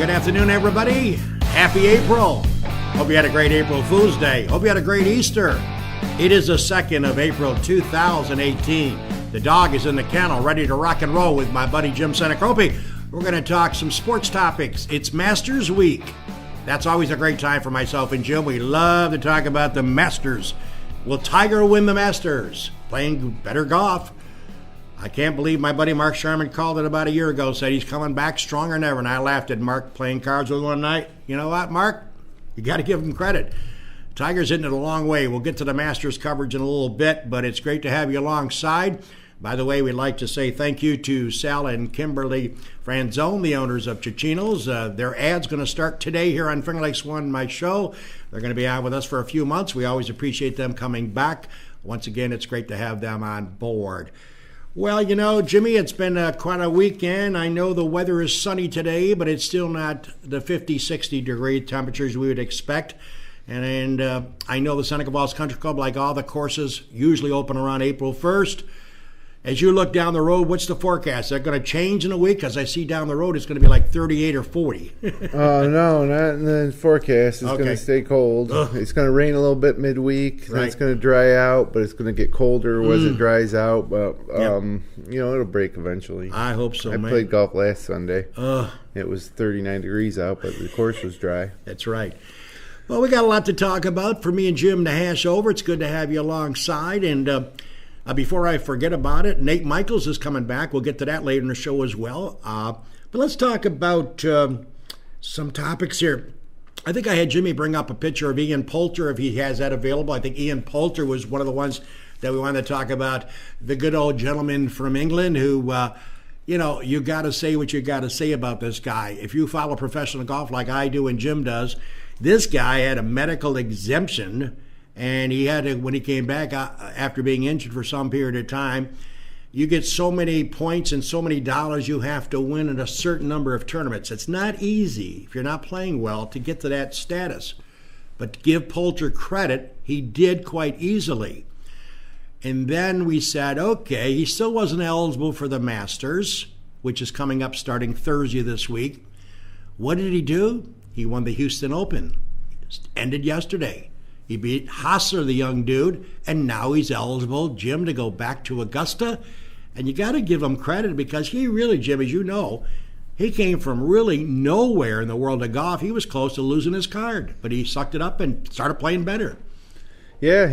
Good afternoon, everybody. Happy April. Hope you had a great April Fool's Day. Hope you had a great Easter. It is the 2nd of April, 2018. The dog is in the kennel, ready to rock and roll with my buddy Jim Senecropi. We're going to talk some sports topics. It's Masters Week. That's always a great time for myself and Jim. We love to talk about the Masters. Will Tiger win the Masters? Playing better golf. I can't believe my buddy Mark Herman called it about a year ago, said he's coming back stronger than ever, and I laughed at Mark playing cards with one night. You know what, Mark? You got to give him credit. Tiger's hitting it a long way. We'll get to the Masters coverage in a little bit, but it's great to have you alongside. By the way, we'd like to say thank you to Sal and Kimberly Franzone, the owners of Cicino's. Their ad's going to start today here on Finger Lakes One, my show. They're going to be on with us for a few months. We always appreciate them coming back. Once again, it's great to have them on board. Well, you know, Jimmy, it's been quite a weekend. I know the weather is sunny today, but it's still not the 50, 60 degree temperatures we would expect. And I know the Seneca Falls Country Club, like all the courses, usually open around April 1st. As you look down the road, what's the forecast? Is that going to change in a week? Because I see down the road it's going to be like 38 or 40. No, not in the forecast. It's going to stay cold. It's going to rain a little bit midweek. Right. Then it's going to dry out, but it's going to get colder as it dries out. But, it'll break eventually. I hope so, I played golf last Sunday. It was 39 degrees out, but the course was dry. That's right. Well, we got a lot to talk about for me and Jim to hash over. It's good to have you alongside. And before I forget about it, Nate Michaels is coming back. We'll get to that later in the show as well. But let's talk about some topics here. I think I had Jimmy bring up a picture of Ian Poulter, if he has that available. I think Ian Poulter was one of the ones that we wanted to talk about. The good old gentleman from England who, you got to say what you got to say about this guy. If you follow professional golf like I do and Jim does, this guy had a medical exemption. And he had to, when he came back after being injured for some period of time, you get so many points and so many dollars you have to win in a certain number of tournaments. It's not easy, if you're not playing well, to get to that status. But to give Poulter credit, he did quite easily. And then we said, okay, he still wasn't eligible for the Masters, which is coming up starting Thursday this week. What did he do? He won the Houston Open. It ended yesterday. He beat Hassler, the young dude, and now he's eligible, Jim, to go back to Augusta. And you got to give him credit because he really, Jim, as you know, he came from really nowhere in the world of golf. He was close to losing his card, but he sucked it up and started playing better. Yeah,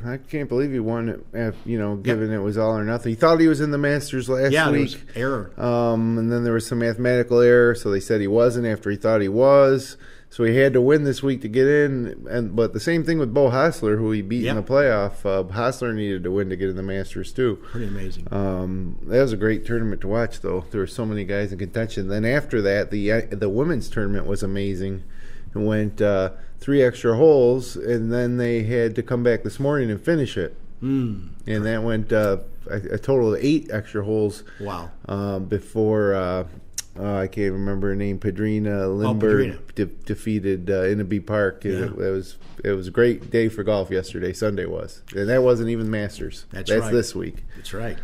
I can't believe he won it, given it was all or nothing. He thought he was in the Masters last week. Yeah, there was error. And then there was some mathematical error, so they said he wasn't after he thought he was. So he had to win this week to get in. But the same thing with Bo Hassler, who he beat in the playoff. Hassler needed to win to get in the Masters, too. Pretty amazing. That was a great tournament to watch, though. There were so many guys in contention. Then after that, the women's tournament was amazing. It went 3 extra holes, and then they had to come back this morning and finish it. And that went a total of 8 extra holes. Wow. Before I can't remember her name. Pedrina Lindbergh defeated Innaby Park. Yeah. It was a great day for golf yesterday. Sunday was, and that wasn't even Masters. That's right. This week. That's right.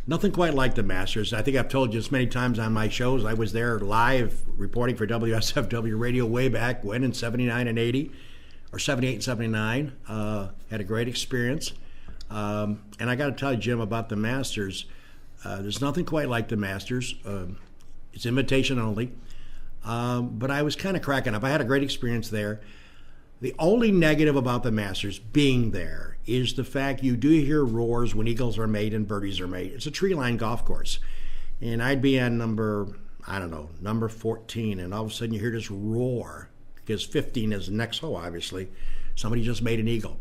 Nothing quite like the Masters. I think I've told you this many times on my shows. I was there live reporting for WSFW Radio way back when in 79 and 80, or 78 and 79. Had a great experience. And I got to tell you, Jim, about the Masters. There's nothing quite like the Masters. It's invitation only. But I was kind of cracking up. I had a great experience there. The only negative about the Masters being there is the fact you do hear roars when eagles are made and birdies are made. It's a tree-lined golf course. And I'd be on number 14, and all of a sudden you hear this roar, because 15 is the next hole, obviously. Somebody just made an eagle.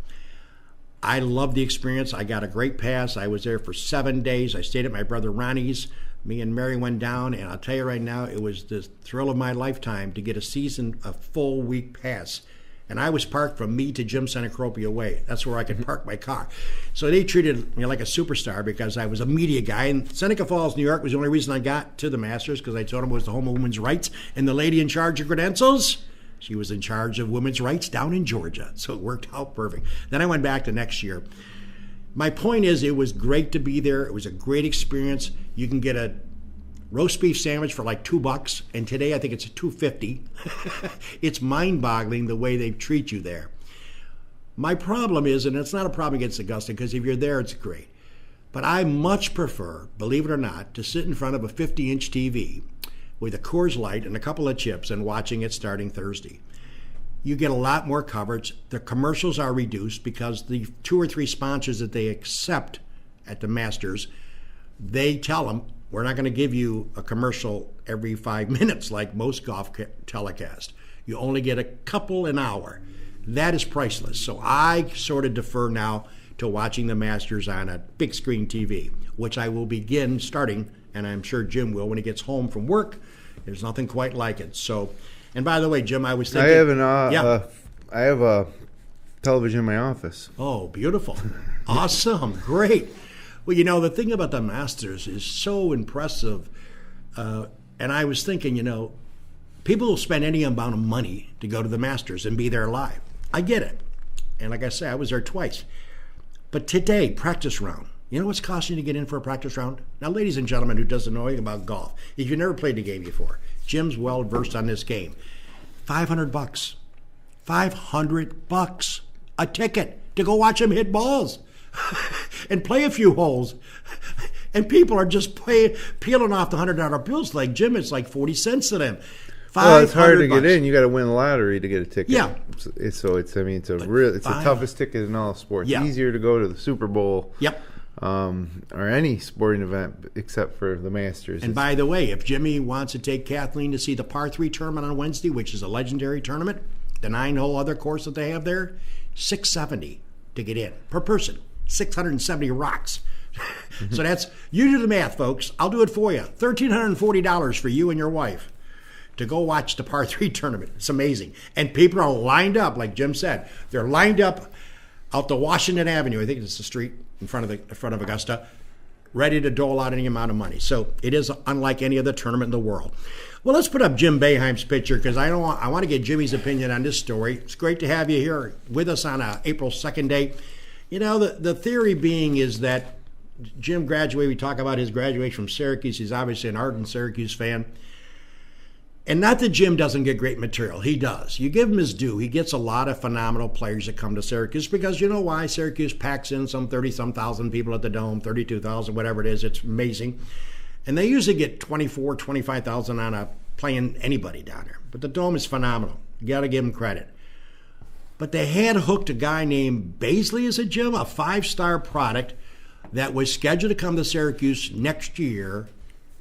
I loved the experience. I got a great pass. I was there for 7 days. I stayed at my brother Ronnie's. Me and Mary went down, and I'll tell you right now, it was the thrill of my lifetime to get a full week pass. And I was parked from me to Jim Senecropi away. That's where I could park my car. So they treated me like a superstar because I was a media guy. And Seneca Falls, New York was the only reason I got to the Masters, because I told them it was the home of women's rights. And the lady in charge of credentials, she was in charge of women's rights down in Georgia. So it worked out perfect. Then I went back the next year. My point is, it was great to be there. It was a great experience. You can get a roast beef sandwich for like $2, and today I think it's $2.50. It's mind-boggling the way they treat you there. My problem is, and it's not a problem against Augusta, because if you're there, it's great. But I much prefer, believe it or not, to sit in front of a 50-inch TV with a Coors Light and a couple of chips and watching it starting Thursday. You get a lot more coverage. The commercials are reduced because the 2 or 3 sponsors that they accept at the Masters, they tell them, we're not going to give you a commercial every 5 minutes like most golf telecast. You only get a couple an hour. That is priceless. So I sort of defer now to watching the Masters on a big screen TV, which I will begin starting, and I'm sure Jim will when he gets home from work. There's nothing quite like it. So, and by the way, Jim, I was thinking... I have a television in my office. Oh, beautiful. Awesome. Great. Well, you know, the thing about the Masters is so impressive. And I was thinking, you know, people will spend any amount of money to go to the Masters and be there live. I get it. And like I say, I was there twice. But today, practice round. You know what's costing you to get in for a practice round? Now, ladies and gentlemen who doesn't know anything about golf, if you've never played the game before, Jim's well versed on this game. $500. $500 a ticket to go watch him hit balls and play a few holes. And people are just peeling off the $100 bills like Jim. It's like 40 cents to them. Well, it's hard to get in. You got to win the lottery to get a ticket. Yeah. It's the toughest ticket in all sports. Yeah. Easier to go to the Super Bowl. Yep. Or any sporting event except for the Masters. And by the way, if Jimmy wants to take Kathleen to see the par 3 tournament on Wednesday, which is a legendary tournament, the 9-hole other course that they have there, $670 to get in per person. 670 rocks. So that's, you do the math, folks. I'll do it for you. $1,340 for you and your wife to go watch the par 3 tournament. It's amazing. And people are lined up, like Jim said. They're lined up out to Washington Avenue. I think it's the street in front of Augusta, ready to dole out any amount of money. So it is unlike any other tournament in the world. Well, let's put up Jim Boeheim's picture because I want to get Jimmy's opinion on this story. It's great to have you here with us on April 2nd day. You know, the theory being is that Jim graduated. We talk about his graduation from Syracuse. He's obviously an ardent Syracuse fan. And not that Jim doesn't get great material. He does. You give him his due. He gets a lot of phenomenal players that come to Syracuse because you know why? Syracuse packs in some 30-some thousand people at the Dome, 32,000, whatever it is. It's amazing. And they usually get 24,000, 25,000 on playing anybody down there. But the Dome is phenomenal. You got to give them credit. But they had hooked a guy named Bazley, is it, Jim? A 5-star product that was scheduled to come to Syracuse next year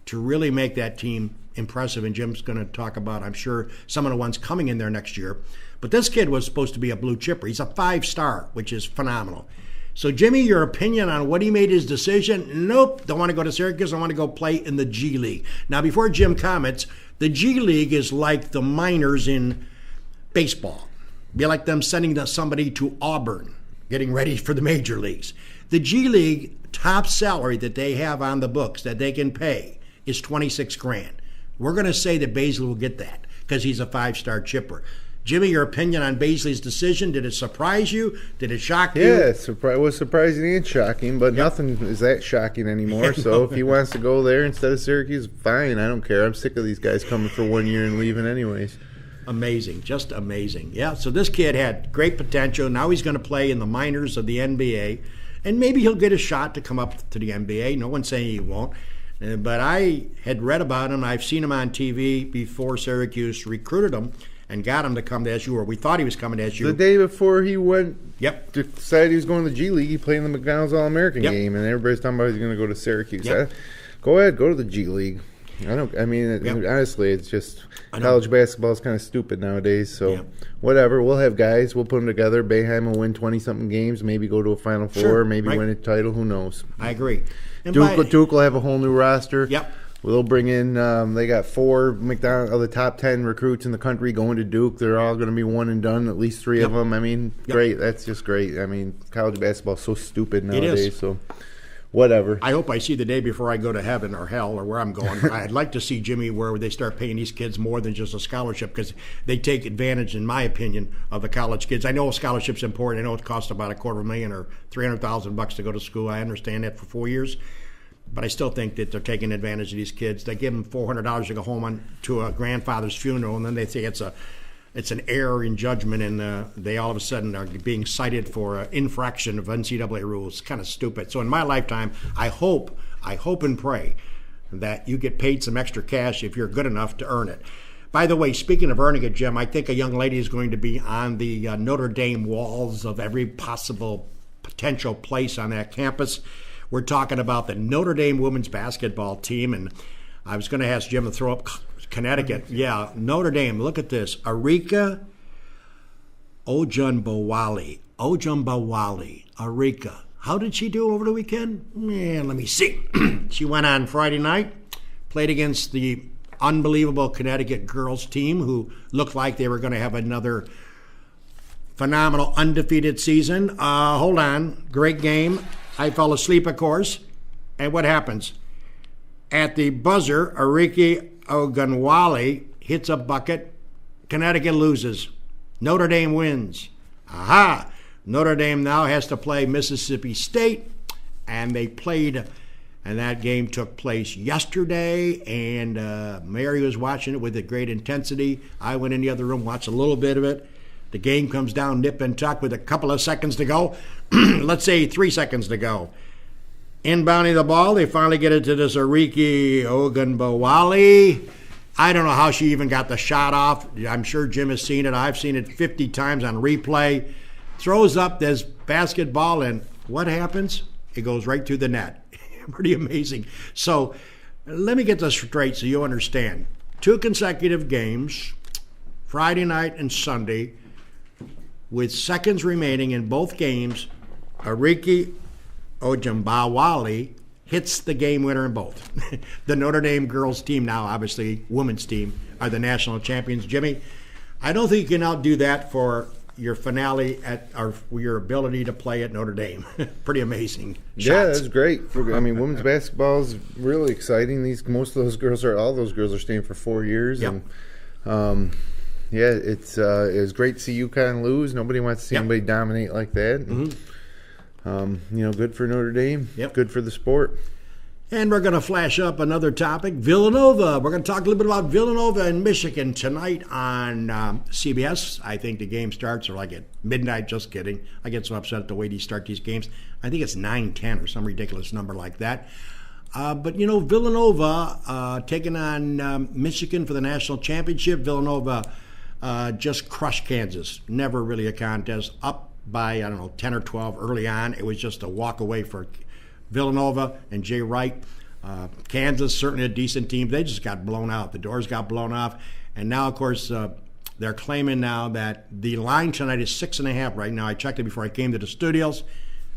to really make that team impressive. And Jim's going to talk about, I'm sure, some of the ones coming in there next year. But this kid was supposed to be a blue chipper. He's a 5-star, which is phenomenal. So, Jimmy, your opinion on what he made his decision? Nope, don't want to go to Syracuse. I want to go play in the G League. Now, before Jim comments, the G League is like the minors in baseball. Be like them sending somebody to Auburn, getting ready for the major leagues. The G League top salary that they have on the books that they can pay is $26,000. We're going to say that Bazley will get that because he's a 5-star chipper. Jimmy, your opinion on Bazley's decision? Did it surprise you? Did it shock you? Yeah, it was surprising and shocking, but nothing is that shocking anymore. So if he wants to go there instead of Syracuse, fine. I don't care. I'm sick of these guys coming for 1 year and leaving anyways. Amazing, just amazing. Yeah, so this kid had great potential. Now he's going to play in the minors of the NBA, and maybe he'll get a shot to come up to the NBA. No one's saying he won't. But I had read about him. I've seen him on TV before Syracuse recruited him and got him to come to SU, or we thought he was coming to SU. The day before he decided he was going to the G League, he played in the McDonald's All-American game, and everybody's talking about he's going to go to Syracuse. Go ahead, go to the G League. Honestly, it's just college basketball is kind of stupid nowadays. So whatever, we'll have guys, we'll put them together. Boeheim will win 20-something games, maybe go to a Final Four, maybe win a title. Who knows? I agree. Duke will have a whole new roster. Yep. They'll bring in. They got 4 McDonald's of the top 10 recruits in the country going to Duke. They're all going to be one and done. At least 3 of them. I mean, great. That's just great. I mean, college basketball is so stupid nowadays. It is. So. Whatever. I hope I see the day before I go to heaven or hell or where I'm going. I'd like to see, Jimmy, where they start paying these kids more than just a scholarship because they take advantage, in my opinion, of the college kids. I know a scholarship's important. I know it costs about $250,000 or $300,000 to go to school. I understand that for 4 years. But I still think that they're taking advantage of these kids. They give them $400 to go home to a grandfather's funeral, and then they say it's an error in judgment, and they all of a sudden are being cited for infraction of NCAA rules. It's kind of stupid. So in my lifetime, I hope and pray that you get paid some extra cash if you're good enough to earn it. By the way, speaking of earning it, Jim, I think a young lady is going to be on the Notre Dame walls of every possible potential place on that campus. We're talking about the Notre Dame women's basketball team, and I was going to ask Jim to throw up Connecticut. Yeah, Notre Dame, look at this. Arika Ogunbowale. Arika. How did she do over the weekend? Man, let me see. She went on Friday night, played against the unbelievable Connecticut girls team who looked like they were going to have another phenomenal undefeated season. Hold on. Great game. I fell asleep, of course. And what happens? At the buzzer, Arika Ogunbowale hits a bucket. Connecticut loses. Notre Dame wins. Aha! Notre Dame now has to play Mississippi State, and they played, and that game took place yesterday, and Mary was watching it with a great intensity. I went in the other room, watched a little bit of it. The game comes down nip and tuck with a couple of seconds to go. Let's say 3 seconds to go. Inbounding the ball, they finally get it to this Arika Ogunbowale. I don't know how she even got the shot off. I'm sure Jim has seen it. I've seen it 50 times on replay. Throws up this basketball, and what happens? It goes right through the net. Pretty amazing. So let me get this straight so you understand. 2 consecutive games, Friday night and Sunday, with seconds remaining in both games, Arika Ogunbowale hits the game winner in both. The Notre Dame girls team now, obviously women's team, are the national champions. Jimmy, I don't think you can outdo that for your finale your ability to play at Notre Dame. Pretty amazing shots. Yeah, that's great. Women's basketball is really exciting. All those girls are staying for 4 years. Yep. And it was great to see UConn lose. Nobody wants to see anybody dominate like that. And, good for Notre Dame. Yep. Good for the sport. And we're going to flash up another topic, Villanova. We're going to talk a little bit about Villanova and Michigan tonight on CBS. I think the game starts like at midnight. Just kidding. I get so upset at the way they start these games. I think it's 9:10 or some ridiculous number like that. But Villanova taking on Michigan for the national championship. Villanova just crushed Kansas. Never really a contest. Up by, 10 or 12 early on. It was just a walk away for Villanova and Jay Wright. Kansas, certainly a decent team. They just got blown out. The doors got blown off. And now, of course, they're claiming now that the line tonight is 6.5 right now. I checked it before I came to the studios.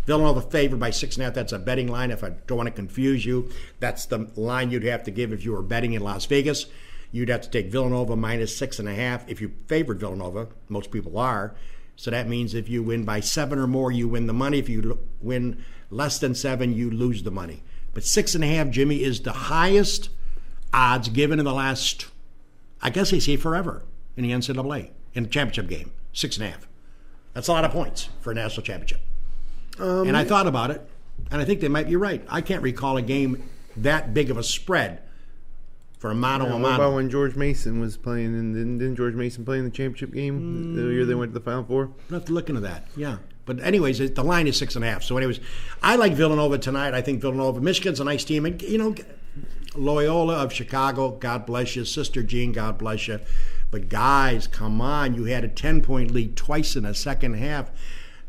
Villanova favored by 6.5. That's a betting line. If I don't want to confuse you, that's the line you'd have to give if you were betting in Las Vegas. You'd have to take Villanova minus 6.5. If you favored Villanova, most people are. So that means if you win by 7 or more, you win the money. If you win less than 7, you lose the money. But 6.5, Jimmy, is the highest odds given in the last, I guess they say forever, in the NCAA, in the championship game. 6.5. That's a lot of points for a national championship. And I thought about it, and I think they might be right. I can't recall a game that big of a spread for a mano-a-mano. What about when George Mason was playing, and didn't George Mason play in the championship game the year they went to the Final Four? I'll have to look into that, yeah. But anyways, the line is 6.5. So anyways, I like Villanova tonight. I think Villanova. Michigan's a nice team. And, Loyola of Chicago, God bless you. Sister Jean, God bless you. But, guys, come on. You had a 10-point lead twice in the second half.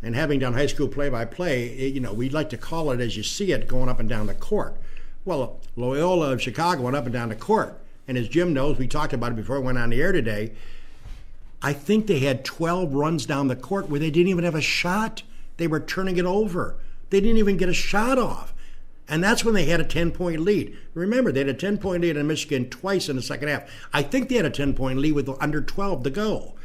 And having done high school play-by-play, we'd like to call it as you see it going up and down the court. Well, Loyola of Chicago went up and down the court. And as Jim knows, we talked about it before we went on the air today, I think they had 12 runs down the court where they didn't even have a shot. They were turning it over. They didn't even get a shot off. And that's when they had a 10-point lead. Remember, they had a 10-point lead in Michigan twice in the second half. I think they had a 10-point lead with under 12 to go.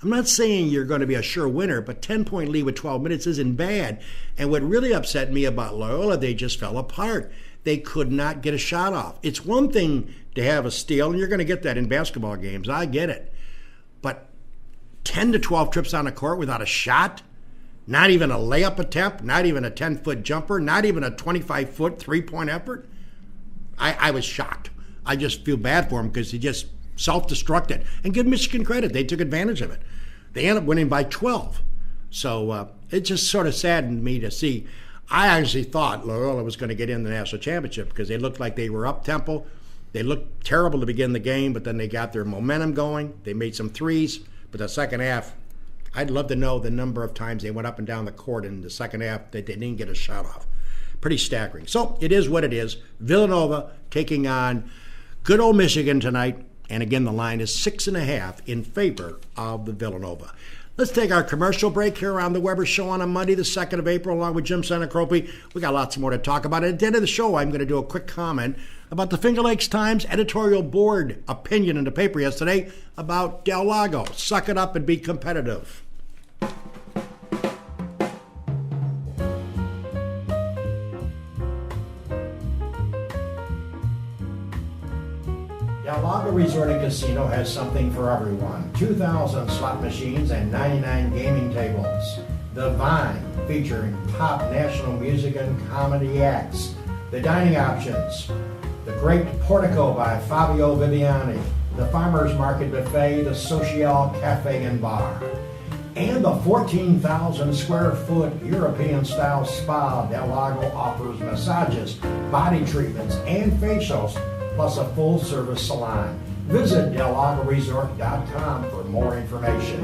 I'm not saying you're going to be a sure winner, but 10-point lead with 12 minutes isn't bad. And what really upset me about Loyola, they just fell apart. They could not get a shot off. It's one thing to have a steal, and you're going to get that in basketball games. I get it. But 10 to 12 trips on the court without a shot, not even a layup attempt, not even a 10-foot jumper, not even a 25-foot three-point effort. I was shocked. I just feel bad for him because he just self-destructed. And give Michigan credit. They took advantage of it. They ended up winning by 12. So it just sort of saddened me to see. I actually thought Loyola was going to get in the national championship because they looked like they were up-tempo. They looked terrible to begin the game, but then they got their momentum going. They made some threes, but the second half, I'd love to know the number of times they went up and down the court in the second half that they didn't get a shot off. Pretty staggering. So it is what it is. Villanova taking on good old Michigan tonight. And again, the line is 6.5 in favor of the Villanova. Let's take our commercial break here on the Weber Show on a Monday, the 2nd of April, along with Jim Senecropi. We got lots more to talk about. At the end of the show, I'm going to do a quick comment about the Finger Lakes Times editorial board opinion in the paper yesterday about Del Lago. Suck it up and be competitive. Del Lago Resort and Casino has something for everyone. 2,000 slot machines and 99 gaming tables. The Vine, featuring top national music and comedy acts. The dining options. The Great Portico by Fabio Viviani. The Farmers Market Buffet, the Social Cafe and Bar. And the 14,000 square foot European-style spa. Del Lago offers massages, body treatments, and facials, plus a full-service salon. Visit DelLagoResort.com for more information.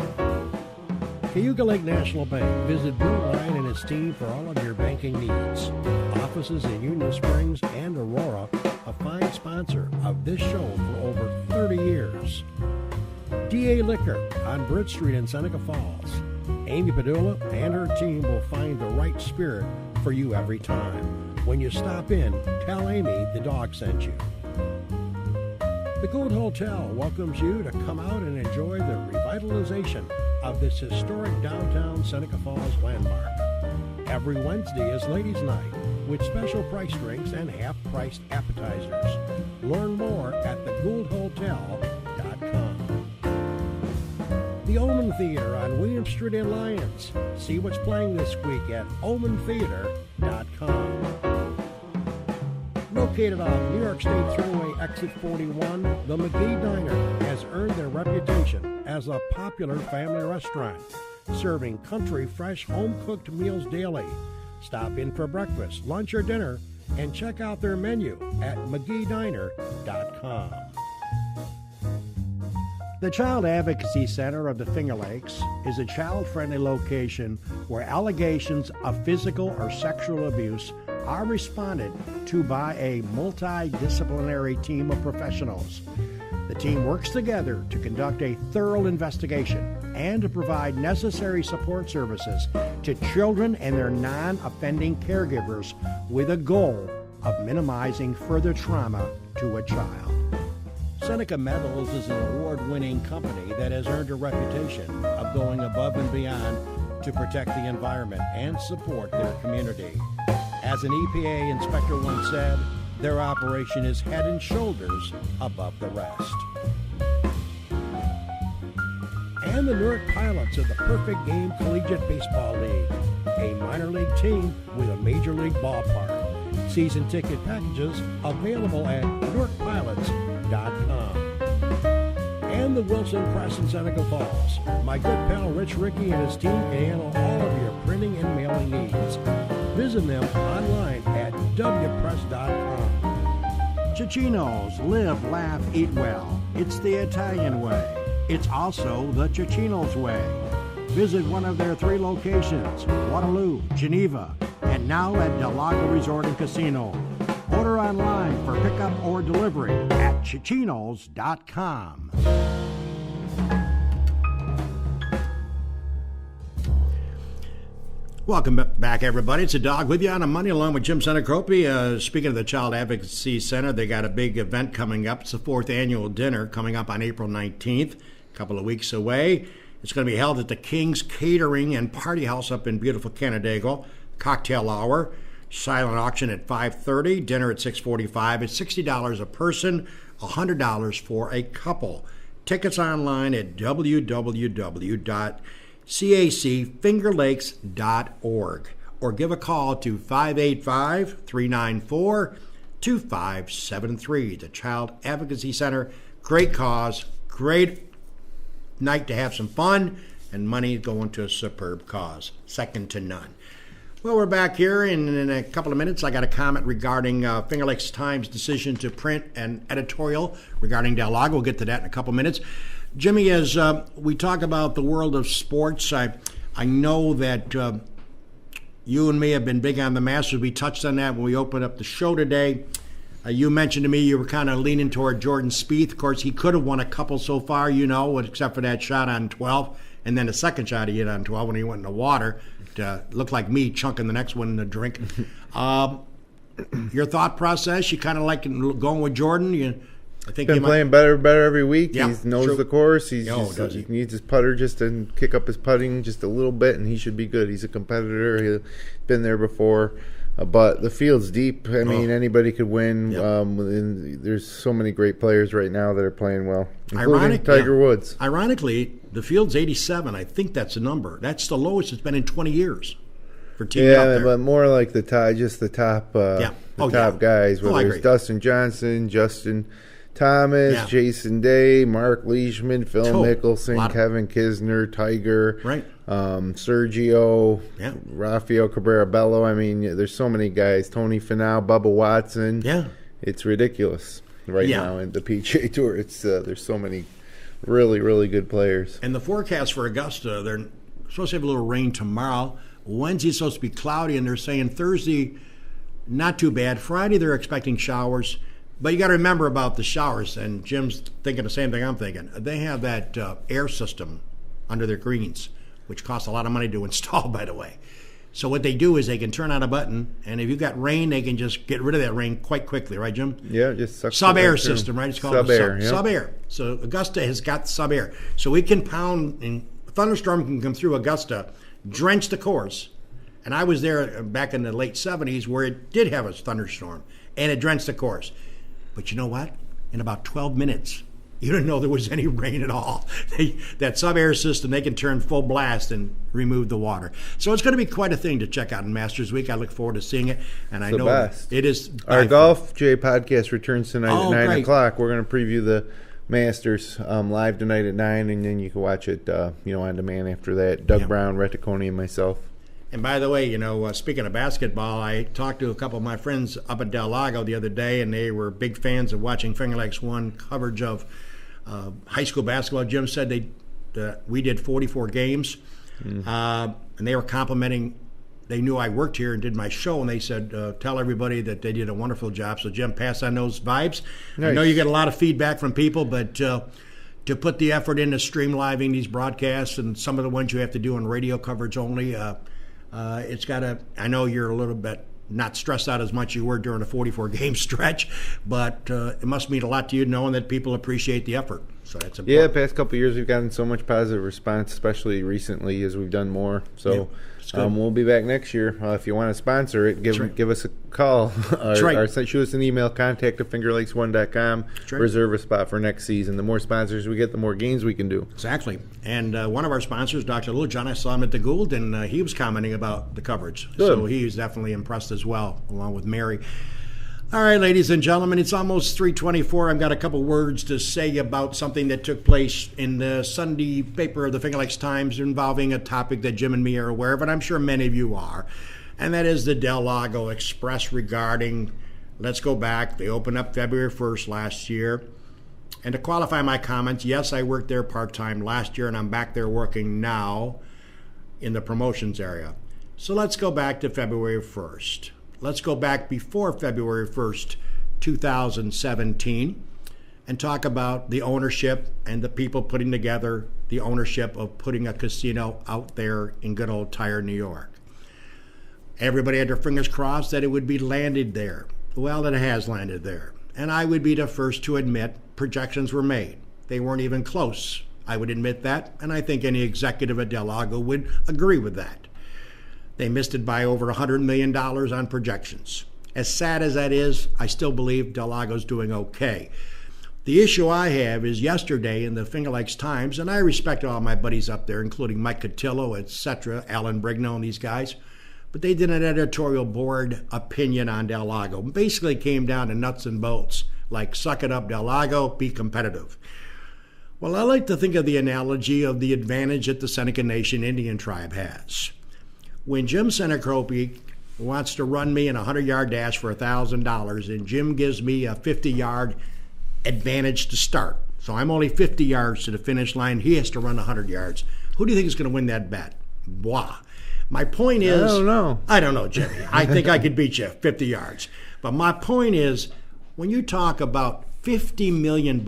Cayuga Lake National Bank. Visit Bill Ryan and his team for all of your banking needs. Offices in Union Springs and Aurora, a fine sponsor of this show for over 30 years. DA Liquor on Britt Street in Seneca Falls. Amy Padula and her team will find the right spirit for you every time. When you stop in, tell Amy the dog sent you. The Gold Hotel welcomes you to come out and enjoy the revitalization of this historic downtown Seneca Falls landmark. Every Wednesday is Ladies' Night with special price drinks and half-priced appetizers. Learn more at thegouldhotel.com. The Omen Theater on William Street in Lyons. See what's playing this week at omentheater.com. Located off New York State Thruway Exit 41, the McGee Diner has earned their reputation as a popular family restaurant, serving country, fresh, home-cooked meals daily. Stop in for breakfast, lunch, or dinner, and check out their menu at McGeeDiner.com. The Child Advocacy Center of the Finger Lakes is a child-friendly location where allegations of physical or sexual abuse are responded to by a multidisciplinary team of professionals. The team works together to conduct a thorough investigation and to provide necessary support services to children and their non-offending caregivers with a goal of minimizing further trauma to a child. Seneca Metals is an award-winning company that has earned a reputation of going above and beyond to protect the environment and support their community. As an EPA inspector once said, their operation is head and shoulders above the rest. And the Newark Pilots are the perfect game collegiate baseball league, a minor league team with a major league ballpark. Season ticket packages available at NewarkPilots.com. And the Wilson Press in Seneca Falls. My good pal Rich Rickey and his team can handle all of your printing and mailing needs. Visit them online at wpress.com. Cicino's, live, laugh, eat well. It's the Italian way. It's also the Cicino's way. Visit one of their 3 locations, Waterloo, Geneva, and now at Del Lago Resort and Casino. Order online for pickup or delivery at Cicinos.com. Welcome back, everybody. It's a Dog with you on a Monday, along with Jim Senecropi. Speaking of the Child Advocacy Center, they got a big event coming up. It's the 4th annual dinner coming up on April 19th, a couple of weeks away. It's going to be held at the King's Catering and Party House up in beautiful Canandaigua. Cocktail hour, silent auction at 5:30, dinner at 6:45. It's $60 a person, $100 for a couple. Tickets online at www.cacfingerlakes.org or give a call to 585-394-2787. 2573. The Child Advocacy Center. Great cause, great night to have some fun, and money going to a superb cause. Second to none. Well, we're back here, and in a couple of minutes, I got a comment regarding Finger Lakes Times' decision to print an editorial regarding Del Lago. We'll get to that in a couple of minutes. Jimmy, as we talk about the world of sports, I know that you and me have been big on the Masters. We touched on that when we opened up the show today. You mentioned to me you were kind of leaning toward Jordan Spieth. Of course, he could have won a couple so far, except for that shot on 12, and then the second shot he hit on 12 when he went in the water. It looked like me chunking the next one in the drink. Your thought process, you kind of like going with Jordan? I think been playing better every week. Yeah, he knows the course. He needs his putter just to kick up his putting just a little bit, and he should be good. He's a competitor. He's been there before. But the field's deep. I mean, anybody could win. Yep. There's so many great players right now that are playing well, including Tiger Woods. Ironically, the field's 87. I think that's the number. That's the lowest it's been in 20 years for teams out there. But more like the top guys, whether it's Dustin Johnson, Justin Thomas, Jason Day, Mark Leishman, Phil Mickelson, Kevin Kisner, Tiger, Sergio, Rafael Cabrera Bello. I mean, there's so many guys. Tony Finau, Bubba Watson. Yeah, it's ridiculous right now in the PGA Tour. It's there's so many really, really good players. And the forecast for Augusta, they're supposed to have a little rain tomorrow. Wednesday's supposed to be cloudy, and they're saying Thursday, not too bad. Friday, they're expecting showers. But you got to remember about the showers, and Jim's thinking the same thing I'm thinking. They have that air system under their greens, which costs a lot of money to install, by the way. So what they do is they can turn on a button, and if you've got rain, they can just get rid of that rain quite quickly, right, Jim? Yeah, just suck sub-air system, right? It's called sub-air. Sub-air. So Augusta has got sub-air. So we can pound, and a thunderstorm can come through Augusta, drench the course. And I was there back in the late 70s where it did have a thunderstorm, and it drenched the course. But you know what? In about 12 minutes, you didn't know there was any rain at all. That sub-air system, they can turn full blast and remove the water. So it's going to be quite a thing to check out in Masters Week. I look forward to seeing it. And I know it is. Our Golf J podcast returns tonight at 9 o'clock. We're going to preview the Masters live tonight at 9, and then you can watch it on demand after that. Doug Brown, Reticoni, and myself. And by the way, speaking of basketball, I talked to a couple of my friends up at Del Lago the other day, and they were big fans of watching Finger Lakes One coverage of high school basketball. Jim said we did 44 games, and they were complimenting. They knew I worked here and did my show, and they said, tell everybody that they did a wonderful job. So, Jim, pass on those vibes. Nice. I know you get a lot of feedback from people, but to put the effort into streamlining these broadcasts and some of the ones you have to do in radio coverage only, it's got to. I know you're a little bit not stressed out as much as you were during a 44-game stretch, but it must mean a lot to you knowing that people appreciate the effort. So that's important. Yeah, the past couple of years we've gotten so much positive response, especially recently as we've done more. So we'll be back next year. If you want to sponsor it, give us a call or shoot us an email, contact@fingerlakes1.com. Reserve a spot for next season. The more sponsors we get, the more games we can do. Exactly. And one of our sponsors, Dr. Littlejohn, I saw him at the Gould, and he was commenting about the coverage. Good. So he was definitely impressed as well, along with Mary. All right, ladies and gentlemen, it's almost 3:24. I've got a couple words to say about something that took place in the Sunday paper of the Finger Lakes Times involving a topic that Jim and me are aware of, and I'm sure many of you are, and that is the Del Lago Express regarding, let's go back, they opened up February 1st last year. And to qualify my comments, yes, I worked there part-time last year, and I'm back there working now in the promotions area. So let's go back to February 1st. Let's go back before February 1st, 2017, and talk about the ownership and the people putting together the ownership of putting a casino out there in good old Tyre, New York. Everybody had their fingers crossed that it would be landed there. Well, it has landed there. And I would be the first to admit projections were made. They weren't even close. I would admit that, and I think any executive at Del Lago would agree with that. They missed it by over $100 million on projections. As sad as that is, I still believe Del Lago's doing okay. The issue I have is yesterday in the Finger Lakes Times, and I respect all my buddies up there, including Mike Cotillo, etc., Alan Brigno, and these guys, but they did an editorial board opinion on Del Lago. Basically came down to nuts and bolts, like suck it up, Del Lago, be competitive. Well, I like to think of the analogy of the advantage that the Seneca Nation Indian tribe has. When Jim Senecrope wants to run me in a 100-yard dash for $1,000, and Jim gives me a 50-yard advantage to start, so I'm only 50 yards to the finish line, he has to run 100 yards. Who do you think is going to win that bet? Blah. My point is... I don't know, Jimmy. I think I could beat you 50 yards. But my point is, when you talk about $50 million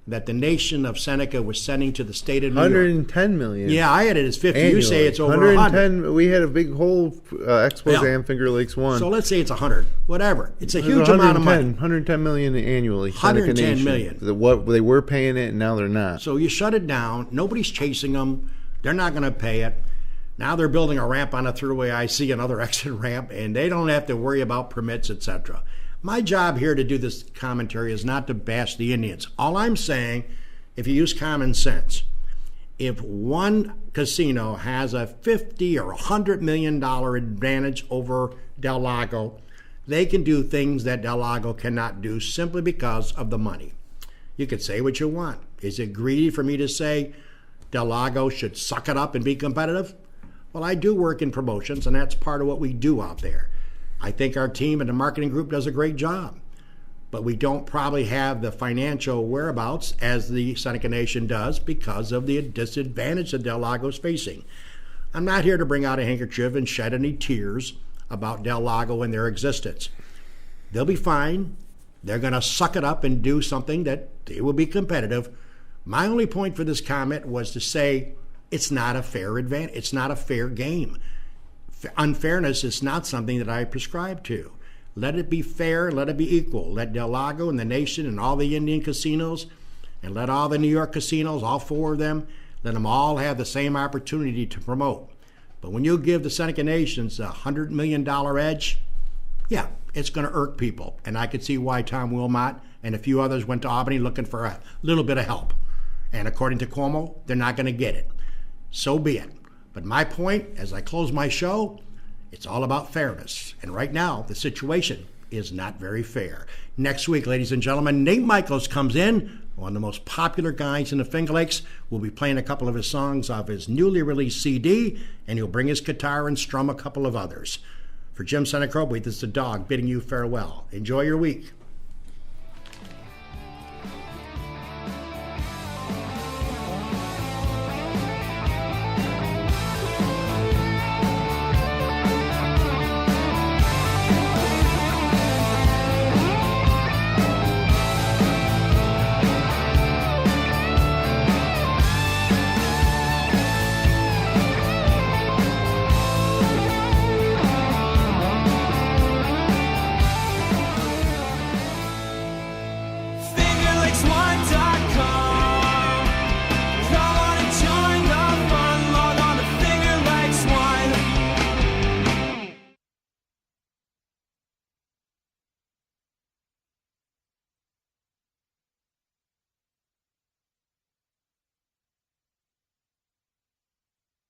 that the nation of Seneca was sending to the state of New York. $110 million. Yeah, I had it as 50. Annually. You say it's over 100. We had a big whole expose Yeah. on Finger Lakes 1. So let's say it's 100. Whatever. It's a huge amount of money. $110 million annually. 110 million. What they were paying it, and now they're not. So you shut it down. Nobody's chasing them. They're not going to pay it. Now they're building a ramp on a throughway. I see another exit ramp, and they don't have to worry about permits, etc. My job here to do this commentary is not to bash the Indians. All I'm saying, if you use common sense, if one casino has a $50 or $100 million advantage over Del Lago, they can do things that Del Lago cannot do simply because of the money. You could say what you want. Is it greedy for me to say Del Lago should suck it up and be competitive? Well, I do work in promotions, and that's part of what we do out there. I think our team and the marketing group does a great job, but we don't probably have the financial whereabouts as the Seneca Nation does because of the disadvantage that Del Lago is facing. I'm not here to bring out a handkerchief and shed any tears about Del Lago and their existence. They'll be fine. They're going to suck it up and do something that they will be competitive. My only point for this comment was to say it's not a fair advantage. It's not a fair game. Unfairness is not something that I prescribe to. Let it be fair, let it be equal. Let Del Lago and the nation and all the Indian casinos, and let all the New York casinos, all four of them, let them all have the same opportunity to promote. But when you give the Seneca Nations a $100 million edge, yeah, it's going to irk people. And I could see why Tom Wilmot and a few others went to Albany looking for a little bit of help. And according to Cuomo, they're not going to get it. So be it. But my point, as I close my show, it's all about fairness. And right now, the situation is not very fair. Next week, ladies and gentlemen, Nate Michaels comes in, one of the most popular guys in the Finger Lakes. We'll be playing a couple of his songs off his newly released CD, and he'll bring his guitar and strum a couple of others. For Jim Senecrope, this is the dog bidding you farewell. Enjoy your week.